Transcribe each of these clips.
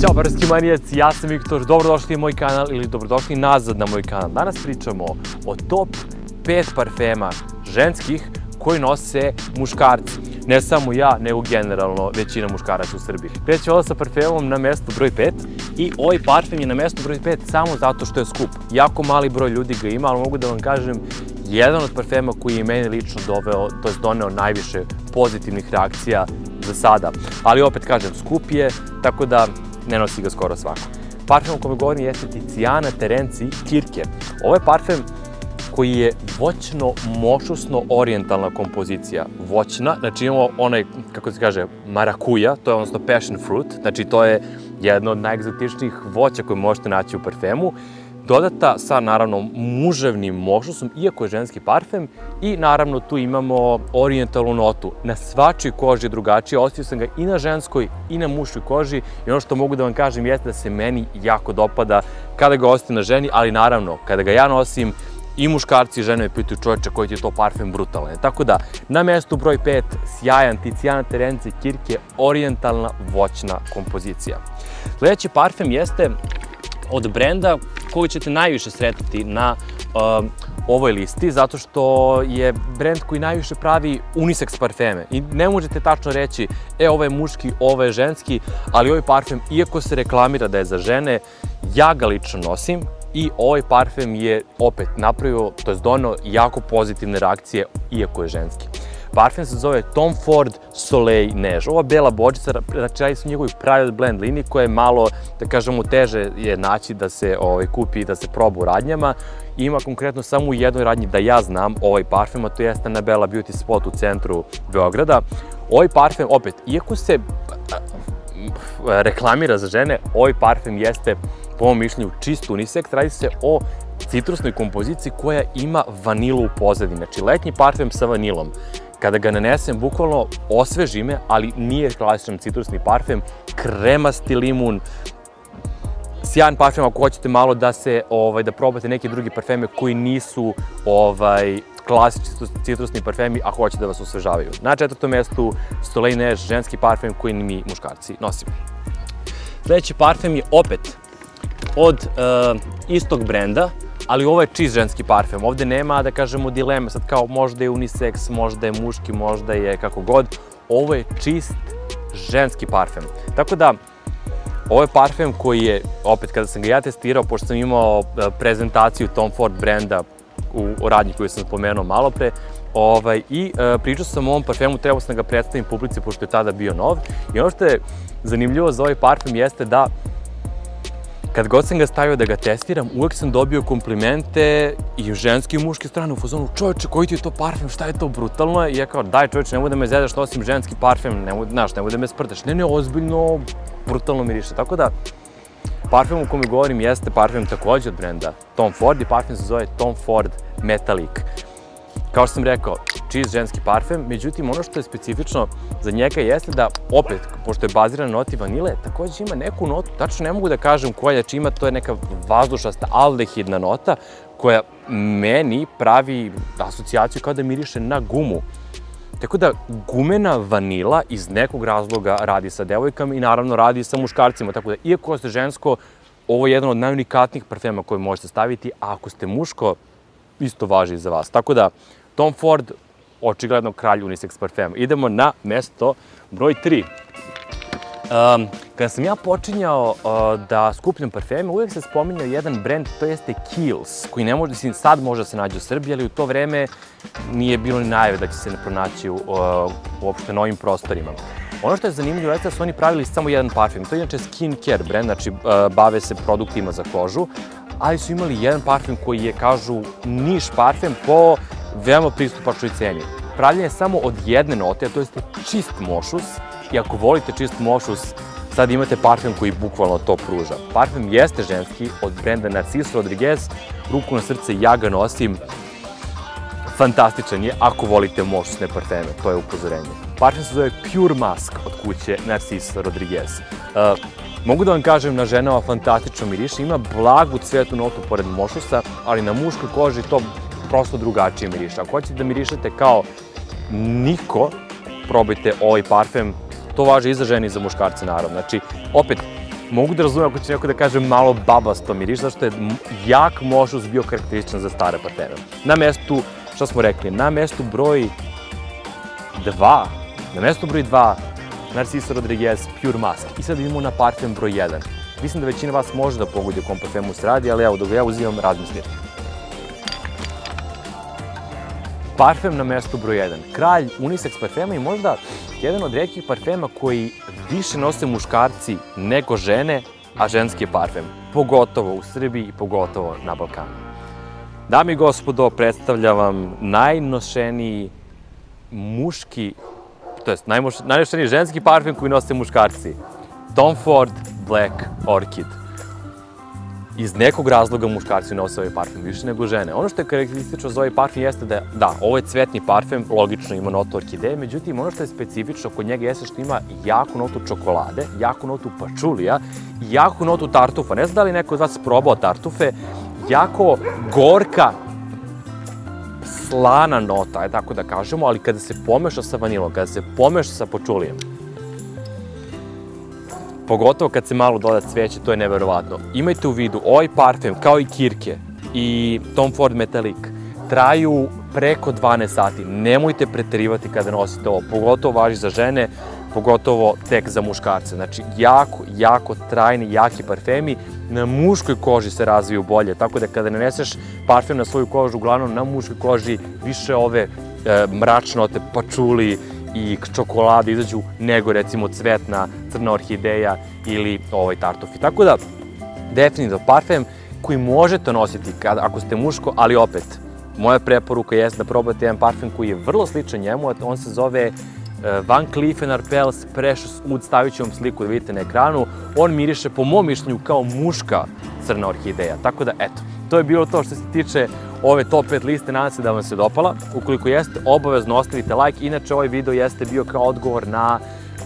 Ćao parfemski manijaci, ja sam Viktor, dobrodošli na moj kanal ili dobrodošli nazad na moj kanal. Danas pričamo o top 5 parfema ženskih koji nose muškarci. Ne samo ja, nego generalno većina muškaraca u Srbiji. Krećemo ovo sa parfemom na mestu broj 5 i ovaj parfem je na mestu broj 5 samo zato što je skup. Jako mali broj ljudi ga ima, ali mogu da vam kažem jedan od parfema koji je meni lično doneo najviše pozitivnih reakcija za sada. Ali opet kažem, skup je, tako da ne nosi ga skoro svako. Parfem o kome govorim jeste Tiziana Terenzi Kirke. Ovo je parfem koji je voćno-mošusno-orijentalna kompozicija. Voćna, znači imamo onaj, kako se kaže, marakuja, to je odnosno passion fruit, znači to je jedno od najegzotičnijih voća koje možete naći u parfemu, dodata sa, naravno, muževnim mošusom, iako je ženski parfem, i naravno tu imamo orijentalnu notu. Na svačoj koži je drugačije, ostavio sam ga i na ženskoj i na muškoj koži i ono što mogu da vam kažem jeste da se meni jako dopada kada ga ostavim na ženi, ali naravno, kada ga ja nosim, i muškarci i žene me pitaju čoveče koji ti je to parfem brutalan. Tako da, na mestu broj 5, sjajan Tiziana Terenzi Kirke, orijentalna voćna kompozicija. Sljedeći parfem jeste od brenda koji ćete najviše sretati na ovoj listi, zato što je brend koji najviše pravi unisex parfeme. I ne možete tačno reći, ovo je muški, ovo je ženski, ali ovaj parfem, iako se reklamira da je za žene, ja ga lično nosim. I ovaj parfem je opet napravio, to je doneo jako pozitivne reakcije, iako je ženski. Parfem se zove Tom Ford Soleil Neige. Ova bela bočica, znači radi se u njegovoj Private Blend liniji koja je malo, da kažemo, teže je naći da se kupi i da se proba u radnjama. Ima konkretno samo u jednoj radnji da ja znam ovaj parfem, a to jeste na Bella Beauty Spot u centru Beograda. Ovaj parfem, opet, iako se reklamira za žene, ovaj parfem jeste, po mom mišljenju, čist unisex. Radi se o citrusnoj kompoziciji koja ima vanilu u pozadini. Znači, letnji parfem sa vanilom. Kada ga nanesem, bukvalno osveži me, ali nije klasičan citrusni parfem. Kremasti limun. Sjajan parfem ako hoćete malo da probate neke druge parfeme koji nisu klasični citrusni parfemi, ako hoćete da vas osvežavaju. Na četvrtom mestu Soleil Neige, ženski parfem koji mi muškarci nosimo. Sljedeći parfem je opet od istog brenda, ali ovo je čist ženski parfem. Ovde nema, da kažemo, dileme, sad kao možda je unisex, možda je muški, možda je kako god. Ovo je čist ženski parfem. Tako da, ovo je parfem koji je, opet kada sam ga ja testirao, pošto sam imao prezentaciju Tom Ford brenda u radnji koju sam spomenuo malo pre, i pričao sam o ovom parfemu, trebao sam da ga predstavim publici pošto je tada bio nov. I ono što je zanimljivo za ovaj parfem jeste da kad god sam ga stavio da ga testiram, uvek sam dobio komplimente i ženske i muške strane u fazonu čovječe, koji ti je to parfem, šta je to brutalno? I ja kao, daj čovječe, nemoj da me zezaš, nosim ženski parfem, nemoj da me sprdaš. Ne, ozbiljno, brutalno miriše. Tako da, parfem u kome govorim jeste parfem takođe od brenda Tom Ford i parfem se zove Tom Ford Metallic. Kao što sam rekao, čist ženski parfem, međutim ono što je specifično za njega jeste da, opet, pošto je baziran na noti vanile, takođe ima neku notu, tačno ne mogu da kažem koja ima, to je neka vazdušasta aldehidna nota koja meni pravi asocijaciju kao da miriše na gumu. Tako da gumena vanila iz nekog razloga radi sa devojkama i naravno radi sa muškarcima, tako da iako ste žensko, ovo je jedan od najunikatnijih parfema koje možete staviti, a ako ste muško, isto važi i za vas. Tako da, Tom Ford, očigledno kralj unisex parfema. Idemo na mesto broj 3. Kada sam ja počinjao da skupljam parfeme, uvijek se spominjao jedan brend, to jeste Kiehl's, koji ne može, sad može da se nađe u Srbiji, ali u to vreme nije bilo ni najave da će se ne pronaći uopšte na ovim prostorima. Ono što je zanimljivo jeste da su oni pravili samo jedan parfem. To je inače skin care brend, znači bave se produktima za kožu, ali su imali jedan parfem koji je, kažu, niš parfem po veoma pristupačnoj ceni. Pravljen je samo od jedne note, a to jeste čist mošus, i ako volite čist mošus, sad imate parfem koji bukvalno to pruža. Parfem jeste ženski, od brenda Narciso Rodriguez, ruku na srce, ja ga nosim. Fantastičan je ako volite mošusne parfeme, to je upozorenje. Parfem se zove Pure Musk od kuće Narciso Rodriguez. Mogu da vam kažem, na ženama fantastično miriše, ima blagu cvetnu notu pored mošusa, ali na muškoj koži to prosto drugačije miriše. Ako hoćete da mirišete kao niko, probajte ovaj parfem. To važi i za žene i za muškarce, naravno. Znači, opet, Mogu da razumem ako će neko da kaže malo babasto miriš, zašto je jak možus bio karakterističan za stare parfeme. Na mestu, što smo rekli, na mestu broj 2, Narciso Rodriguez Pure Musk. I sad idemo na parfem broj 1. Mislim da većina vas može da pogodi o kom parfemu se radi, ali evo, dok ga ja uzimam, razmislite. Parfem na mestu broj 1. Kralj unisex parfema i možda jedan od retkih parfema koji više nose muškarci nego žene, a ženski je parfem. Pogotovo u Srbiji i pogotovo na Balkanu. Dame i gospodo, predstavljam vam najnošeniji muški, to jest najnošeniji ženski parfem koji nose muškarci. Tom Ford Black Orchid. Iz nekog razloga muškarci nose ovaj parfem više nego žene. Ono što je karakteristično za ovaj parfem jeste da, ovo je cvetni parfem, logično ima notu orhideje, međutim ono što je specifično kod njega jeste što ima jaku notu čokolade, jaku notu pačulija i jaku notu tartufa. Ne znam da li neko od vas probao tartufe, jako gorka, slana nota, je tako da kažemo, ali kada se pomeša sa vanilom, kada se pomeša sa pačulijem, pogotovo kad se malo doda cveće, to je neverovatno. Imajte u vidu, ovaj parfem, kao i Kirke i Tom Ford Metallic, traju preko 12 sati. Nemojte preterivati kada nosite ovo, pogotovo važi za žene, pogotovo tek za muškarce. Znači, jako trajni, jaki parfemi, na muškoj koži se razviju bolje, tako da kada naneseš parfem na svoju kožu, uglavnom na muškoj koži više ove mračne note, pačuli i čokolade izađu nego recimo cvetna, crna orhideja ili tartufi. Tako da, definitivno parfem koji možete nositi ako ste muško, ali opet, moja preporuka jeste da probate jedan parfem koji je vrlo sličan njemu, on se zove Van Cleef & Arpels Precious Oud, stavit ću vam sliku da vidite na ekranu. On miriše, po mom mišljenju, kao muška crna orhideja. Tako da, eto, to je bilo to što se tiče ove top 5 liste, nadam se da vam se dopala. Ukoliko jeste, obavezno ostavite like. Inače, ovaj video jeste bio kao odgovor na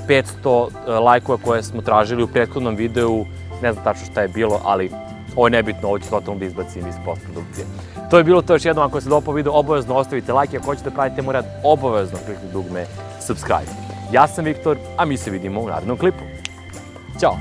500 lajkova koje smo tražili u prethodnom videu. Ne znam tačno šta je bilo, ali ovo je nebitno, ovo ću totalno da izbacim iz postprodukcije. To je bilo to, još jednom, ako se dopao video, obavezno ostavite like. Ako hoćete pratiti moj rad, obavezno kliknite dugme subscribe. Ja sam Viktor, a mi se vidimo u narednom klipu. Ćao!